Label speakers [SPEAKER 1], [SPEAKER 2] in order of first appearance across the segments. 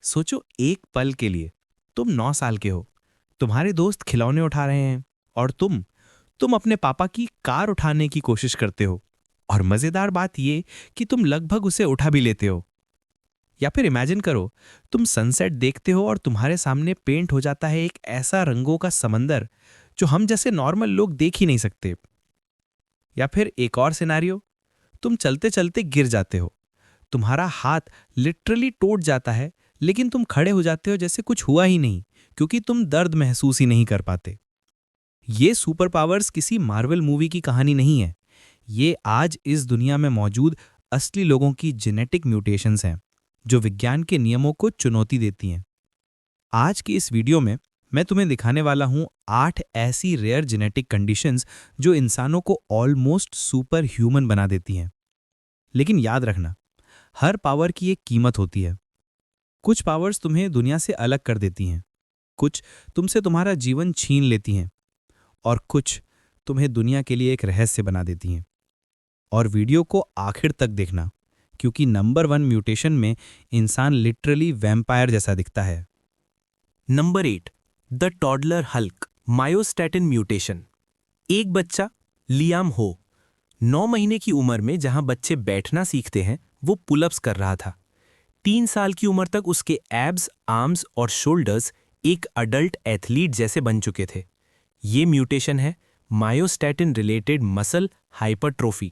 [SPEAKER 1] सोचो एक पल के लिए, तुम 9 साल के हो, तुम्हारे दोस्त खिलौने उठा रहे हैं और तुम अपने पापा की कार उठाने की कोशिश करते हो। और मजेदार बात ये कि तुम लगभग उसे उठा भी लेते हो। या फिर इमेजिन करो, तुम सनसेट देखते हो और तुम्हारे सामने पेंट हो जाता है एक ऐसा रंगों का समंदर जो हम जैसे नॉर्मल लोग देख ही नहीं सकते। या फिर एक और सिनेरियो, तुम चलते चलते गिर जाते हो, तुम्हारा हाथ लिटरली टूट जाता है, लेकिन तुम खड़े हो जाते हो जैसे कुछ हुआ ही नहीं, क्योंकि तुम दर्द महसूस ही नहीं कर पाते। ये सुपर पावर्स किसी मार्वल मूवी की कहानी नहीं है। ये आज इस दुनिया में मौजूद असली लोगों की जेनेटिक म्यूटेशंस हैं, जो विज्ञान के नियमों को चुनौती देती हैं। आज की इस वीडियो में मैं तुम्हें दिखाने वाला हूं 8 ऐसी रेयर जेनेटिक कंडीशंस जो इंसानों को ऑलमोस्ट सुपर ह्यूमन बना देती हैं। लेकिन याद रखना, हर पावर की एक कीमत होती है। कुछ पावर्स तुम्हें दुनिया से अलग कर देती हैं, कुछ तुमसे तुम्हारा जीवन छीन लेती हैं, और कुछ तुम्हें दुनिया के लिए एक रहस्य बना देती हैं। और वीडियो को आखिर तक देखना, क्योंकि नंबर 1 म्यूटेशन में इंसान लिटरली वैम्पायर जैसा दिखता है।
[SPEAKER 2] Number 8, the toddler Hulk, myostatin mutation. एक बच्चा, लियाम हो, 9 महीने की उम्र में जहां बच्चे बैठना सीखते हैं, वो पुलअप्स कर रहा था। 3 साल की उम्र तक उसके एब्स, आर्म्स और शोल्डर्स एक अडल्ट एथलीट जैसे बन चुके थे। ये म्यूटेशन है myostatin related muscle hypertrophy.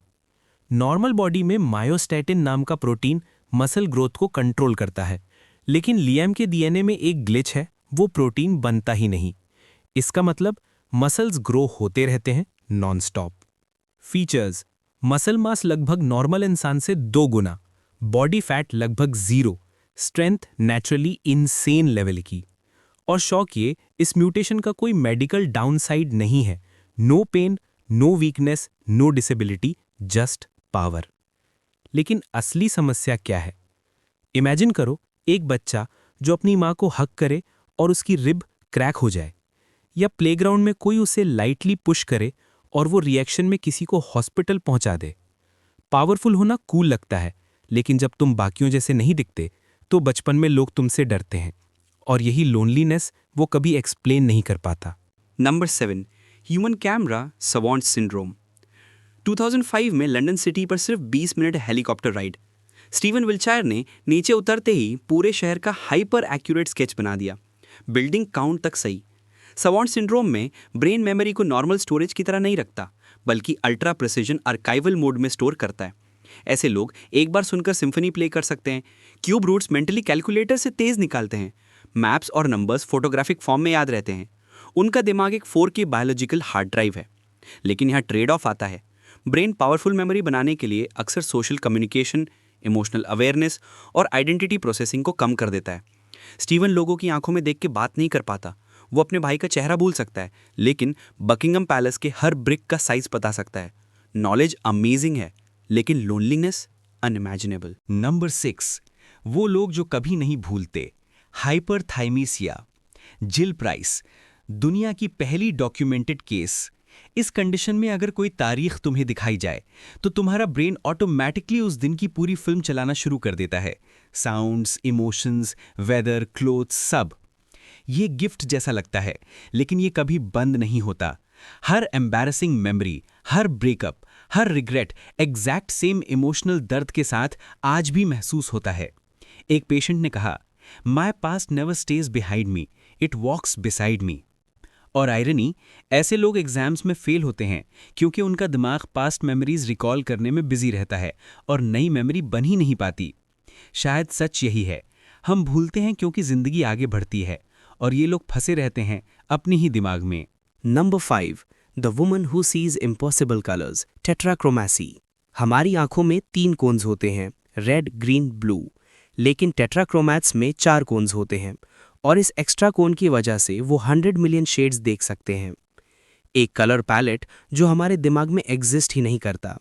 [SPEAKER 2] Normal body में मायोस्टैटिन नाम का प्रोटीन मसल ग्रोथ को कंट्रोल करता है, लेकिन लियाम के डीएनए में एक ग्लिच है, वो प्रोटीन बनता ही नहीं। इसका मतलब मसल्स ग्रो होते रहते हैं non stop. Features: muscle mass लगभग नॉर्मल इंसान से 2 गुना, बॉडी फैट लगभग 0, स्ट्रेंथ नेचुरली इनसेन लेवल की। और शौक ये, इस म्यूटेशन का कोई मेडिकल डाउनसाइड नहीं है। No pain, no weakness, no disability, just power. लेकिन असली समस्या क्या है? इमेजिन करो, एक बच्चा जो अपनी मां को हक करे और उसकी रिब क्रैक हो जाए, या प्लेग्राउंड में कोई उसे लाइटली पुश करे और वो रिएक्शन में किसी को हॉस्पिटल पहुंचा दे। पावरफुल होना कूल लगता है, लेकिन जब तुम बाकियों जैसे नहीं दिखते तो बचपन में लोग तुमसे डरते हैं, और यही लोनलीनेस वो कभी एक्सप्लेन नहीं कर पाता।
[SPEAKER 3] Number 7, human camera savant syndrome. 2005 में लंदन सिटी पर सिर्फ 20 minute helicopter ride. Steven Wiltshire ने नीचे उतरते ही पूरे शहर का हाइपर एक्यूरेट स्केच बना दिया, बिल्डिंग काउंट तक सही। सवांट सिंड्रोम में ब्रेन मेमोरी को नॉर्मल स्टोरेज की तरह नहीं रखता, बल्कि अल्ट्रा प्रिसिजन आर्काइवल मोड में स्टोर करता है। ऐसे लोग एक बार सुनकर सिम्फनी प्ले कर सकते हैं, क्यूब रूट्स मेंटली कैलकुलेटर से तेज निकालते हैं, मैप्स और नंबर्स फोटोग्राफिक फॉर्म में याद रहते हैं। उनका दिमाग एक 4K बायोलॉजिकल हार्ड ड्राइव है। लेकिन यहाँ ट्रेड ऑफ आता है। ब्रेन पावरफुल मेमोरी बनाने के लिए अक्सर सोशल कम्युनिकेशन, इमोशनल अवेयरनेस और आइडेंटिटी प्रोसेसिंग को कम कर देता है। स्टीवन लोगों की आंखों में देख के बात नहीं कर पाता। वो अपने भाई का चेहरा भूल सकता है, लेकिन बकिंगम पैलेस के हर ब्रिक का साइज बता सकता है। नॉलेज अमेजिंग है, लेकिन लोनलीनेस अनइमेजिनेबल।
[SPEAKER 2] नंबर 6, वो लोग जो कभी नहीं भूलते, हाइपरथाइमीसिया। जिल प्राइस, दुनिया की पहली डॉक्यूमेंटेड केस। इस कंडीशन में अगर कोई तारीख तुम्हें दिखाई जाए तो तुम्हारा ब्रेन ऑटोमैटिकली उस दिन की पूरी फिल्म चलाना शुरू कर देता है। साउंड्स, इमोशंस, वेदर, क्लोथ्स, सब। ये गिफ्ट जैसा लगता है, लेकिन ये कभी बंद नहीं होता। हर एम्बैरेसिंग मेमोरी, हर ब्रेकअप, हर रिग्रेट एग्जैक्ट सेम इमोशनल दर्द के साथ आज भी महसूस होता है। एक पेशेंट ने कहा, my past never stays behind me, it walks beside me. और आयरनी, ऐसे लोग एग्जाम्स में फेल होते हैं क्योंकि उनका दिमाग पास्ट मेमोरीज रिकॉल करने में बिजी रहता है और नई मेमोरी बन ही नहीं पाती। शायद सच यही है, हम भूलते हैं क्योंकि जिंदगी आगे बढ़ती है, और ये लोग फंसे रहते हैं अपनी ही दिमाग में।
[SPEAKER 3] Number 5, the woman who sees impossible colours, tetrachromacy. हमारी आंखों में 3 कोन्स होते हैं, रेड, ग्रीन, ब्लू। लेकिन टेट्राक्रोमैट्स में 4 कोन्स होते हैं, और इस एक्स्ट्रा कोन की वजह से वो 100 मिलियन शेड्स देख सकते हैं। एक कलर पैलेट जो हमारे दिमाग में एग्जिस्ट ही नहीं करता।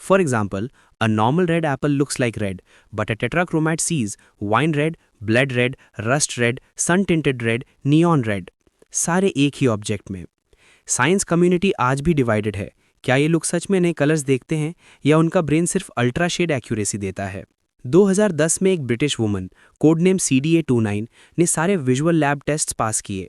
[SPEAKER 3] For example, a normal red apple looks like red, but a tetrachromat sees wine red, blood red, rust red, sun tinted red, neon red, सारे एक ही ऑब्जेक्ट में। साइंस कम्युनिटी आज भी डिवाइडेड है। क्या ये लोग सच में नए कलर्स देखते हैं, या उनका ब्रेन सिर्फ अल्ट्रा शेड एक्यूरेसी देता है? 2010 में एक British woman code name CDA29 ने सारे विजुअल लैब टेस्ट्स पास किए।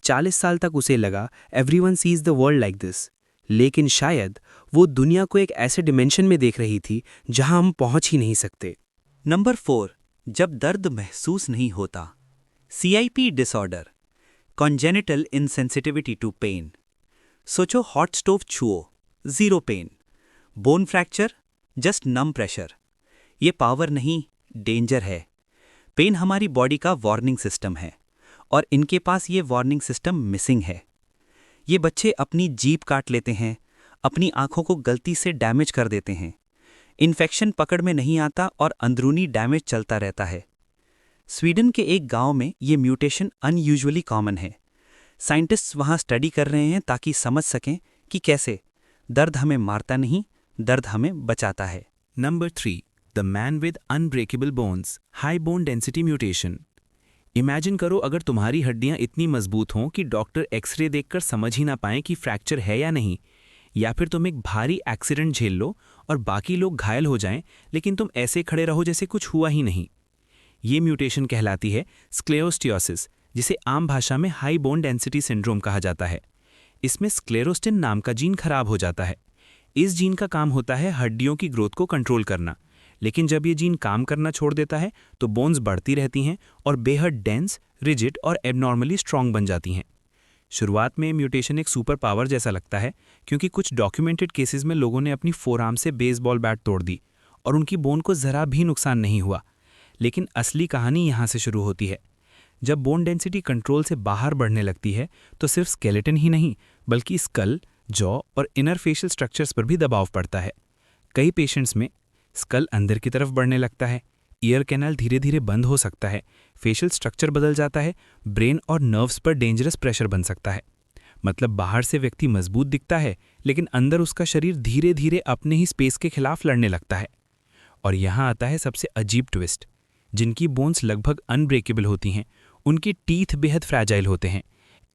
[SPEAKER 3] 40 साल तक उसे लगा everyone sees the world like this, लेकिन शायद वो दुनिया को एक ऐसे डिमेंशन में देख रही थी जहां हम पहुंच ही नहीं सकते।
[SPEAKER 4] नंबर 4, जब दर्द महसूस नहीं होता। CIP disorder, congenital insensitivity to pain. सोचो हॉट स्टोव छुओ, zero pain. Bone fracture, just numb pressure. ये पावर नहीं, डेंजर है। पेन हमारी बॉडी का वार्निंग सिस्टम है और इनके पास ये वार्निंग सिस्टम मिसिंग है। ये बच्चे अपनी जीभ काट लेते हैं, अपनी आंखों को गलती से डैमेज कर देते हैं। इन्फेक्शन पकड़ में नहीं आता और अंदरूनी डैमेज चलता रहता है। स्वीडन के एक गांव में ये म्यूटेशन अनयूजुअली कॉमन है। साइंटिस्ट्स वहां स्टडी कर रहे हैं ताकि समझ सकें कि कैसे दर्द हमें मारता नहीं, दर्द हमें बचाता है।
[SPEAKER 2] Number 3, the man with unbreakable bones, high bone density mutation. Imagine करो अगर तुम्हारी हड्डियां इतनी मजबूत हों कि डॉक्टर एक्सरे देखकर समझ ही ना पाएं कि फ्रैक्चर है या नहीं, या फिर तुम एक भारी एक्सीडेंट झेल लो और बाकी लोग घायल हो जाएं लेकिन तुम ऐसे खड़े रहो जैसे कुछ हुआ ही नहीं। ये म्यूटेशन कहलाती है स्क्लेरोस्टियोसिस, जिसे आम भाषा में हाई बोन डेंसिटी सिंड्रोम कहा जाता है। इसमें स्क्लेरोस्टिन नाम का जीन खराब हो जाता है। इस जीन का काम होता है हड्डियों की ग्रोथ को कंट्रोल करना, लेकिन जब ये जीन काम करना छोड़ देता है तो बोन्स बढ़ती रहती हैं और बेहद डेंस, रिजिड और एबनॉर्मली स्ट्रांग बन जाती हैं। शुरुआत में म्यूटेशन एक सुपर पावर जैसा लगता है, क्योंकि कुछ डॉक्यूमेंटेड केसेस में लोगों ने अपनी फोरआर्म से बेसबॉल बैट तोड़ दी और उनकी बोन को जरा भी नुकसान नहीं हुआ। लेकिन असली कहानी यहाँ से शुरू होती है। जब बोन डेंसिटी कंट्रोल से बाहर बढ़ने लगती है तो सिर्फ स्केलेटन ही नहीं बल्कि स्कल, जॉ और इनर फेशियल स्ट्रक्चर्स पर भी दबाव पड़ता है। कई पेशेंट्स में स्कल अंदर की तरफ बढ़ने लगता है, ईयर कैनाल धीरे धीरे बंद हो सकता है, फेशियल स्ट्रक्चर बदल जाता है, ब्रेन और नर्व्स पर डेंजरस प्रेशर बन सकता है। मतलब बाहर से व्यक्ति मजबूत दिखता है लेकिन अंदर उसका शरीर धीरे धीरे अपने ही स्पेस के खिलाफ लड़ने लगता है। और यहाँ आता है सबसे अजीब ट्विस्ट। जिनकी बोन्स लगभग अनब्रेकेबल होती हैं उनके टीथ बेहद फ्रैजाइल होते हैं।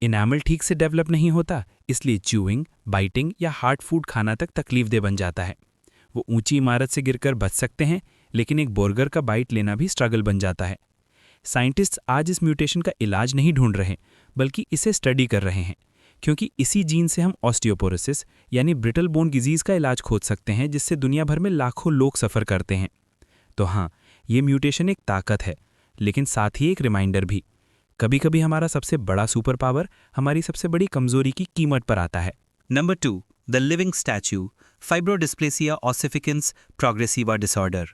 [SPEAKER 2] इनामल ठीक से डेवलप नहीं होता, इसलिए च्यूइंग, बाइटिंग या हार्ड फूड खाना तक तकलीफदेह बन जाता है। वो ऊंची इमारत से गिरकर बच सकते हैं लेकिन एक बर्गर का बाइट लेना भी स्ट्रगल बन जाता है। साइंटिस्ट्स आज इस म्यूटेशन का इलाज नहीं ढूंढ रहे बल्कि इसे स्टडी कर रहे हैं, क्योंकि इसी जीन से हम ऑस्टियोपोरोसिस यानी ब्रिटल बोन डिजीज का इलाज खोज सकते हैं, जिससे दुनिया भर में लाखों लोग सफ़र करते हैं। तो हाँ, ये म्यूटेशन एक ताकत है लेकिन साथ ही एक रिमाइंडर भी। कभी कभी हमारा सबसे बड़ा सुपर पावर हमारी सबसे बड़ी कमजोरी की कीमत पर आता है।
[SPEAKER 4] Number 2, the living statue, fibrodysplasia ossificans progressiva disorder.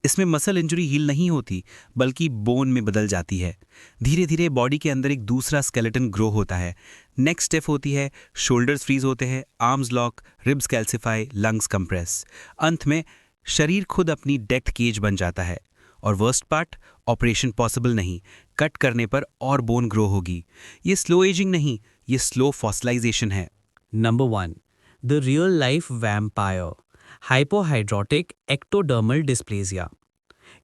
[SPEAKER 4] इसमें मसल इंजरी हील नहीं होती बल्कि बोन में बदल जाती है। धीरे धीरे बॉडी के अंदर एक दूसरा स्केलेटन ग्रो होता है, नेक स्टिफ होती है, शोल्डर्स फ्रीज होते हैं, arms lock, ribs calcify, lungs compress. अंत में शरीर खुद अपनी डेथ केज बन जाता है। और वर्स्ट पार्ट, ऑपरेशन पॉसिबल नहीं, कट करने पर और बोन ग्रो होगी। ये स्लो एजिंग नहीं, ये स्लो फॉसिलाइजेशन है।
[SPEAKER 3] Number 1, the real life vampire, hypohidrotic ectodermal dysplasia.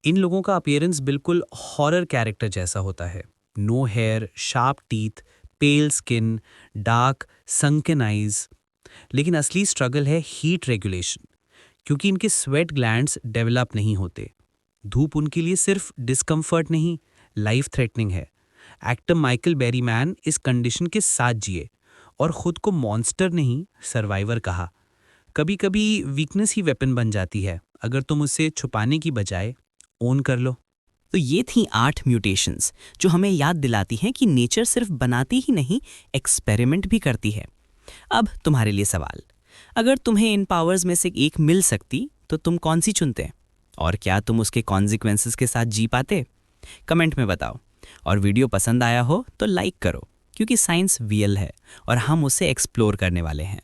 [SPEAKER 3] इन लोगों का अपीयरेंस बिल्कुल हॉरर कैरेक्टर जैसा होता है। No hair, sharp teeth, pale skin, dark sunken eyes. लेकिन असली स्ट्रगल है हीट रेगुलेशन, क्योंकि इनके स्वेट ग्लैंड्स डेवलप नहीं होते। धूप उनके लिए सिर्फ डिस्कम्फर्ट नहीं, लाइफ थ्रेटनिंग है। एक्टर माइकल बेरीमैन इस कंडीशन के साथ जिए और खुद को मॉन्स्टर नहीं, सर्वाइवर कहा। कभी कभी वीकनेस ही वेपन बन जाती है अगर तुम उसे छुपाने की बजाय ओन कर लो।
[SPEAKER 5] तो ये थी 8 म्यूटेशंस जो हमें याद दिलाती हैं कि नेचर सिर्फ बनाती ही नहीं, एक्सपेरिमेंट भी करती है। अब तुम्हारे लिए सवाल, अगर तुम्हें इन पावर्स में से एक मिल सकती तो तुम कौन सी चुनते? और क्या तुम उसके कॉन्सिक्वेंसेस के साथ जी पाते? कमेंट में बताओ। और वीडियो पसंद आया हो तो लाइक करो, क्योंकि साइंस रियल है और हम उसे एक्सप्लोर करने वाले हैं।